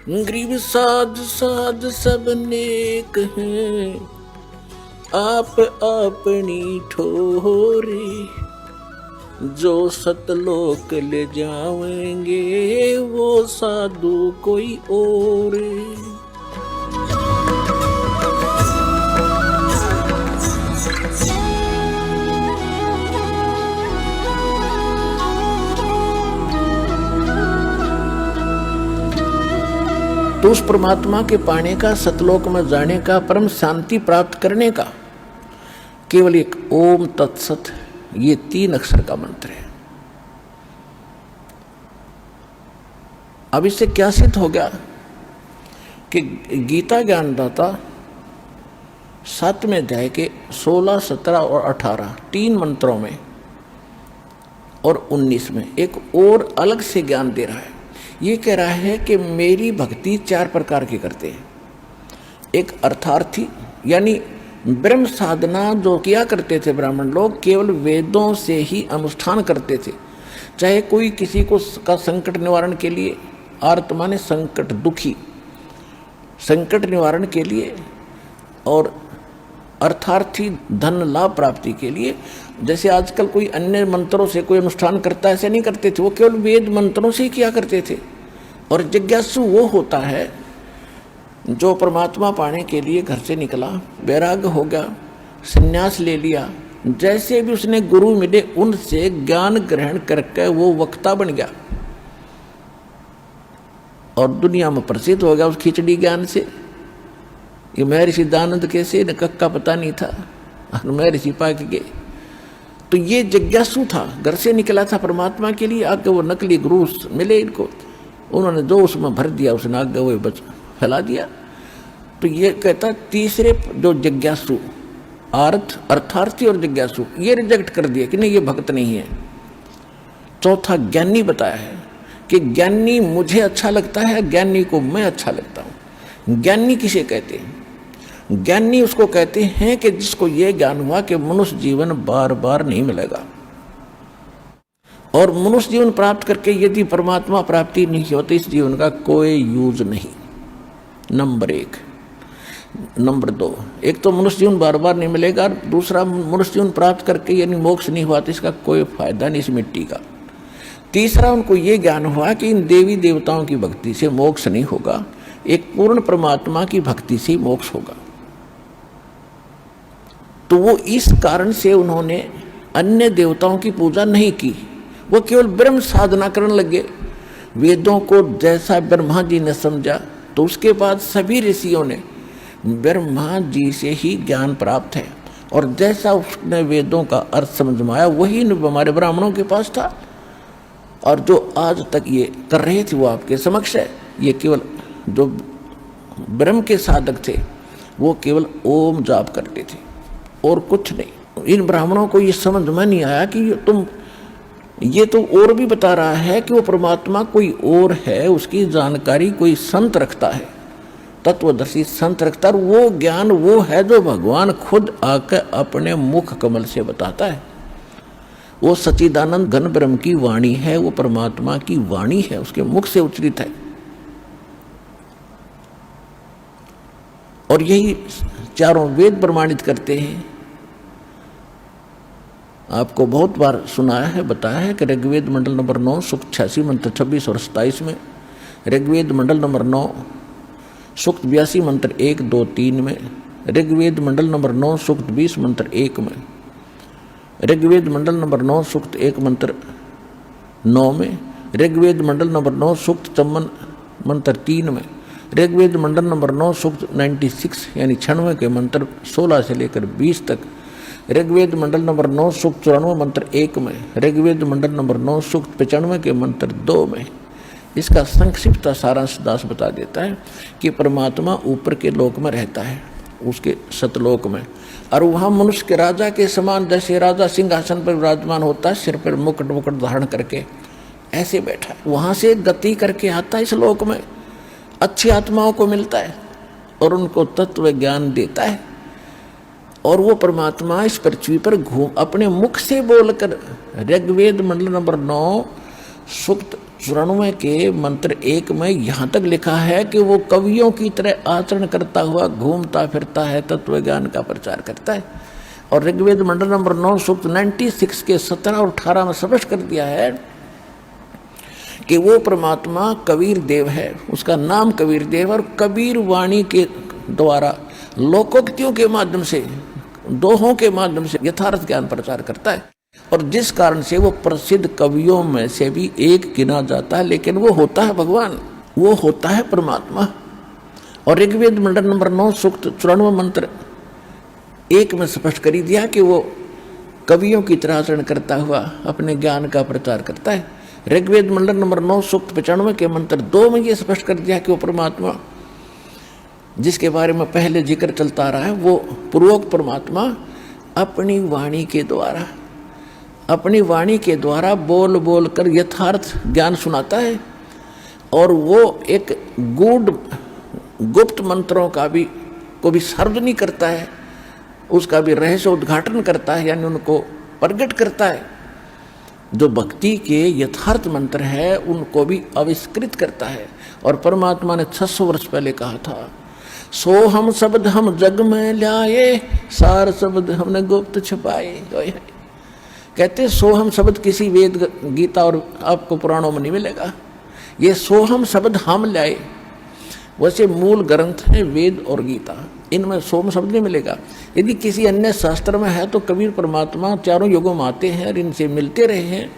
गरीब साध साध सब नेक हैं, आप अपनी ठोरी। जो सतलोक ले जाएंगे वो साधु कोई और। तो उस परमात्मा के पाने का, सतलोक में जाने का, परम शांति प्राप्त करने का केवल एक ओम तत्सत, ये 3 अक्षर का मंत्र है। अब इससे क्या सिद्ध हो गया कि गीता ज्ञानदाता 7वें अध्याय के 16, 17 और 18 3 मंत्रों में और 19 में एक और अलग से ज्ञान दे रहा है। ये कह रहा है कि मेरी भक्ति 4 प्रकार की करते हैं। एक अर्थार्थी, यानी ब्रह्म साधना जो किया करते थे ब्राह्मण लोग, केवल वेदों से ही अनुष्ठान करते थे। चाहे कोई किसी को का संकट निवारण के लिए, आर्त माने संकट, दुखी, संकट निवारण के लिए, और अर्थार्थी धन लाभ प्राप्ति के लिए। जैसे आजकल कोई अन्य मंत्रों से कोई अनुष्ठान करता है, ऐसे नहीं करते थे, वो केवल वेद मंत्रों से ही किया करते थे। और जिज्ञासु वो होता है जो परमात्मा पाने के लिए घर से निकला, वैराग्य हो गया, संन्यास ले लिया, जैसे भी उसने गुरु मिले उनसे ज्ञान ग्रहण करके वो वक्ता बन गया और दुनिया में प्रसिद्ध हो गया उस खिचड़ी ज्ञान से। ये महर्षि दानंद कैसे न कक्का पता नहीं था, महर्षि पाक के। तो ये जिज्ञासु था, घर से निकला था परमात्मा के लिए, आगे वो नकली गुरु मिले इनको, उन्होंने जो उसमें भर दिया उसने आगे वो बच फैला दिया। तो ये कहता तीसरे जो जिज्ञासु, अर्थार्थी और जिज्ञासु, ये रिजेक्ट कर दिया कि नहीं ये भक्त नहीं है। चौथा ज्ञानी बताया है कि ज्ञानी मुझे अच्छा लगता है, ज्ञानी को मैं अच्छा लगता हूँ। ज्ञानी किसे कहते हैं? ज्ञानी उसको कहते हैं कि जिसको ये ज्ञान हुआ कि मनुष्य जीवन बार बार नहीं मिलेगा, और मनुष्य जीवन प्राप्त करके यदि परमात्मा प्राप्ति नहीं होती इस जीवन का कोई यूज नहीं। नंबर 1। नंबर 2, एक तो मनुष्य जीवन बार बार नहीं मिलेगा, दूसरा मनुष्य जीवन प्राप्त करके यानी मोक्ष नहीं हुआ तो इसका कोई फायदा नहीं इस मिट्टी का। तीसरा, उनको ये ज्ञान हुआ कि इन देवी देवताओं की भक्ति से मोक्ष नहीं होगा, एक पूर्ण परमात्मा की भक्ति से ही मोक्ष होगा। तो वो इस कारण से उन्होंने अन्य देवताओं की पूजा नहीं की, वो केवल ब्रह्म साधना करने लगे। वेदों को जैसा ब्रह्मा जी ने समझा तो उसके बाद सभी ऋषियों ने ब्रह्मा जी से ही ज्ञान प्राप्त है, और जैसा उसने वेदों का अर्थ समझ में आया वही हमारे ब्राह्मणों के पास था, और जो आज तक ये कर रहे थे वो आपके समक्ष है। ये केवल जो ब्रह्म के साधक थे वो केवल ओम जाप करते थे और कुछ नहीं। इन ब्राह्मणों को ये समझ में नहीं आया कि ये तो और भी बता रहा है कि वो परमात्मा कोई और है, उसकी जानकारी कोई संत रखता है, तत्वदर्शी संत रखता है, और वो ज्ञान वो है जो भगवान खुद आकर अपने मुख कमल से बताता है। वो सच्चिदानंद घन ब्रह्म की वाणी है, वो परमात्मा की वाणी है, उसके मुख से उच्चरित है। और यही चारों वेद प्रमाणित करते हैं। आपको बहुत बार सुनाया है, बताया है कि ऋग्वेद मंडल नंबर 9 सूक्त 86 मंत्र 26 और 27 में, ऋग्वेद मंडल नंबर 9 सूक्त 82 मंत्र 1, 2, 3 में, ऋग्वेद मंडल नंबर 9 सूक्त 20 मंत्र 1 में, ऋग्वेद मंडल नंबर 9 सूक्त 1 मंत्र 9 में, ऋग्वेद मंडल नंबर 9 सूक्त 54 मंत्र 3 में, ऋग्वेद मंडल नंबर 9 सूक्त 96 यानी 96 के मंत्र 16 से लेकर 20 तक, ऋग्वेद मंडल नंबर 9 सूक्त 94 मंत्र 1 में, ऋग्वेद मंडल नंबर 9 सूक्त 95 के मंत्र 2 में। इसका संक्षिप्त सारांश दास बता देता है कि परमात्मा ऊपर के लोक में रहता है, उसके सतलोक में, और वहाँ मनुष्य के राजा के समान, जैसे राजा सिंहासन पर विराजमान होता है, सिर पर मुकुट धारण करके ऐसे बैठा, वहाँ से गति करके आता है इस लोक में, अच्छी आत्माओं को मिलता है और उनको तत्व ज्ञान देता है। और वो परमात्मा इस पृथ्वी पर अपने मुख से बोलकर ऋग्वेद मंडल नंबर 9 सूक्त 94 के मंत्र 1 में यहाँ तक लिखा है कि वो कवियों की तरह आचरण करता हुआ घूमता फिरता है, तत्व ज्ञान का प्रचार करता है। और ऋग्वेद मंडल नंबर 9 सूक्त 96 के 17 और 18 में स्पष्ट कर दिया है कि वो परमात्मा कबीर देव है, उसका नाम कबीर देव, और कबीर वाणी के द्वारा लोकोक्तियों के माध्यम से, दोहों के माध्यम से यथार्थ ज्ञान प्रचार करता है। और जिस कारण से वो प्रसिद्ध कवियों में से भी एक गिना जाता है, लेकिन वो होता है भगवान, वो होता है परमात्मा। और ऋग्वेद मंडल नंबर 9 सूक्त 94 मंत्र 1 में स्पष्ट कर दिया कि वो कवियों की तरह आचरण करता हुआ अपने ज्ञान का प्रचार करता है। ऋग्वेद मंडल नंबर 9 सूक्त 95 के मंत्र 2 में ये स्पष्ट कर दिया कि वो परमात्मा जिसके बारे में पहले जिक्र चलता रहा है, वो पूर्वोक्त परमात्मा अपनी वाणी के द्वारा, अपनी वाणी के द्वारा बोल बोल कर यथार्थ ज्ञान सुनाता है। और वो एक गुप्त मंत्रों का भी को भी सार्वजनिक करता है, उसका भी रहस्य उद्घाटन करता है, यानी उनको प्रकट करता है। जो भक्ति के यथार्थ मंत्र है उनको भी आविष्कृत करता है। और परमात्मा ने 600 वर्ष पहले कहा था, सो हम शब्द हम जग में लाए, सार शब्द हमने गुप्त छुपाए। कहते सोहम शब्द किसी वेद गीता और आपको पुराणों में नहीं मिलेगा। ये सोहम शब्द हम लाए, वैसे मूल ग्रंथ है वेद और गीता, इनमें सोम शब्द नहीं मिलेगा। यदि किसी अन्य शास्त्र में है तो कबीर परमात्मा चारों युगों में आते हैं और इनसे मिलते रहे हैं।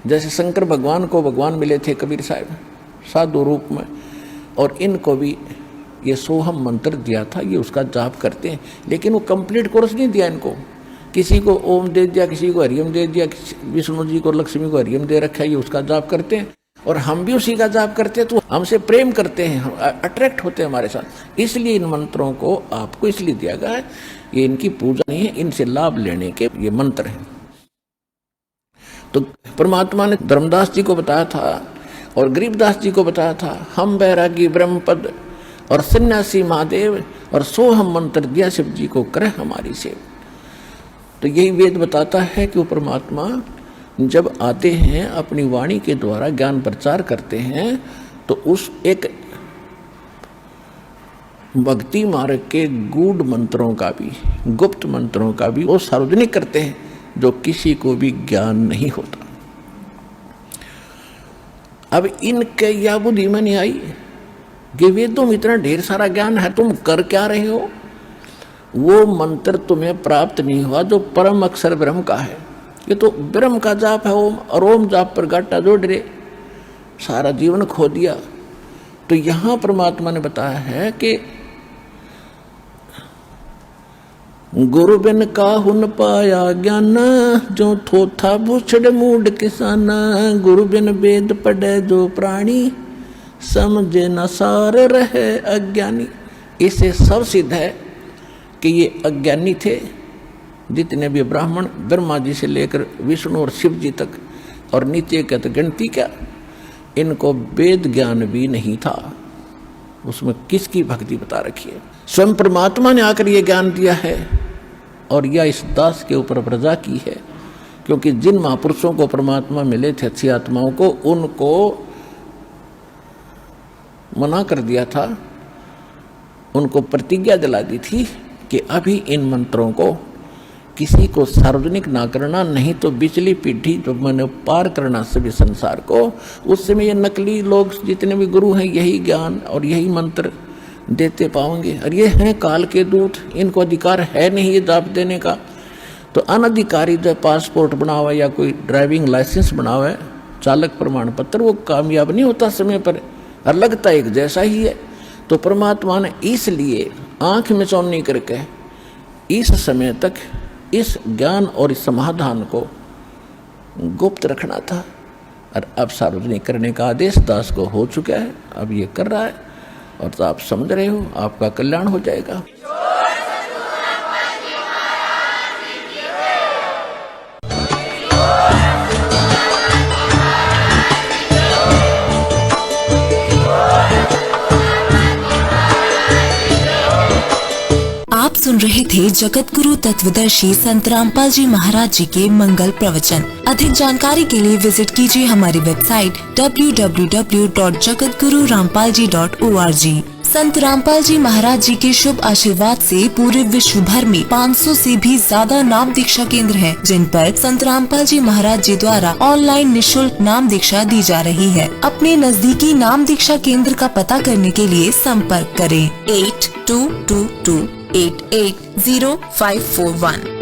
जैसे शंकर भगवान को भगवान मिले थे कबीर साहब साधु रूप में, और इनको भी ये सोहम मंत्र दिया था, ये उसका जाप करते हैं। लेकिन वो कंप्लीट कोर्स नहीं दिया इनको, किसी को ओम दे दिया, किसी को हरिओम दे दिया, विष्णु जी को लक्ष्मी को हरिओम दे रखा है, ये उसका जाप करते हैं। और हम भी उसी का जाप करते हैं, तो हमसे प्रेम करते हैं, अट्रैक्ट होते हैं हमारे साथ। इसलिए इन मंत्रों को आपको इसलिए दिया गया है, ये इनकी पूजा नहीं है, इनसे लाभ लेने के ये मंत्र हैं। तो परमात्मा ने धर्मदास जी को बताया था और गरीबदास जी को बताया था, हम बैरागी ब्रह्मपद और सन्यासी महादेव और सोहम मंत्र दिया शिव जी को करे हमारी सेव। तो यही वेद बताता है कि वो परमात्मा जब आते हैं अपनी वाणी के द्वारा ज्ञान प्रचार करते हैं, तो उस एक भक्ति मार्ग के गूढ़ मंत्रों का भी, गुप्त मंत्रों का भी वो सार्वजनिक करते हैं, जो किसी को भी ज्ञान नहीं होता। अब इनके या बुद्धि में नहीं आई कि वेदों में इतना ढेर सारा ज्ञान है, तुम कर क्या रहे हो? वो मंत्र तुम्हें प्राप्त नहीं हुआ जो परम अक्षर ब्रह्म का है। ये तो ब्रह्म का जाप है ओम, और ओम जाप पर गाटा जोड़ रहे, सारा जीवन खो दिया। तो यहां परमात्मा ने बताया है कि गुरु बिन काहुन पाया ज्ञान, जो थोथा भूछड़ मूड किसाना। गुरु बिन वेद पढ़े जो प्राणी, समझे न सार रहे अज्ञानी। इससे सब सिद्ध है कि ये अज्ञानी थे, जितने भी ब्राह्मण, ब्रह्मा जी से लेकर विष्णु और शिव जी तक, और नीचे का तो गिनती क्या, इनको वेद ज्ञान भी नहीं था। उसमें किसकी भक्ति बता रखी है? स्वयं परमात्मा ने आकर ये ज्ञान दिया है, और यह इस दास के ऊपर प्रजा की है। क्योंकि जिन महापुरुषों को परमात्मा मिले थे, अच्छी आत्माओं को, उनको मना कर दिया था, उनको प्रतिज्ञा दिला दी थी कि अभी इन मंत्रों को किसी को सार्वजनिक ना करना, नहीं तो बिचली पीढ़ी जब मैंने पार करना सभी संसार को, उस समय ये नकली लोग जितने भी गुरु हैं यही ज्ञान और यही मंत्र देते पाओगे। और ये हैं काल के दूत, इनको अधिकार है नहीं ये जाप देने का। तो अनधिकारी जो पासपोर्ट बना हुआ या कोई ड्राइविंग लाइसेंस बना हुआ है, चालक प्रमाण पत्र, वो कामयाब नहीं होता समय पर, और लगता एक जैसा ही है। तो परमात्मा ने इसलिए आंख में चौनी करके इस समय तक इस ज्ञान और इस समाधान को गुप्त रखना था, और अब सार्वजनिक करने का आदेश दास को हो चुका है, अब ये कर रहा है, और तो आप समझ रहे हो, आपका कल्याण हो जाएगा। आप सुन रहे थे जगत गुरु तत्वदर्शी संत रामपाल जी महाराज जी के मंगल प्रवचन। अधिक जानकारी के लिए विजिट कीजिए हमारी वेबसाइट www.jagatgururampalji.org। संत रामपाल जी महाराज जी के शुभ आशीर्वाद से पूरे विश्व भर में 500 से भी ज्यादा नाम दीक्षा केंद्र हैं, जिन पर संत रामपाल जी महाराज जी द्वारा ऑनलाइन निशुल्क नाम दीक्षा दी जा रही है। अपने नजदीकी नाम दीक्षा केंद्र का पता करने के लिए संपर्क करें 8222880541।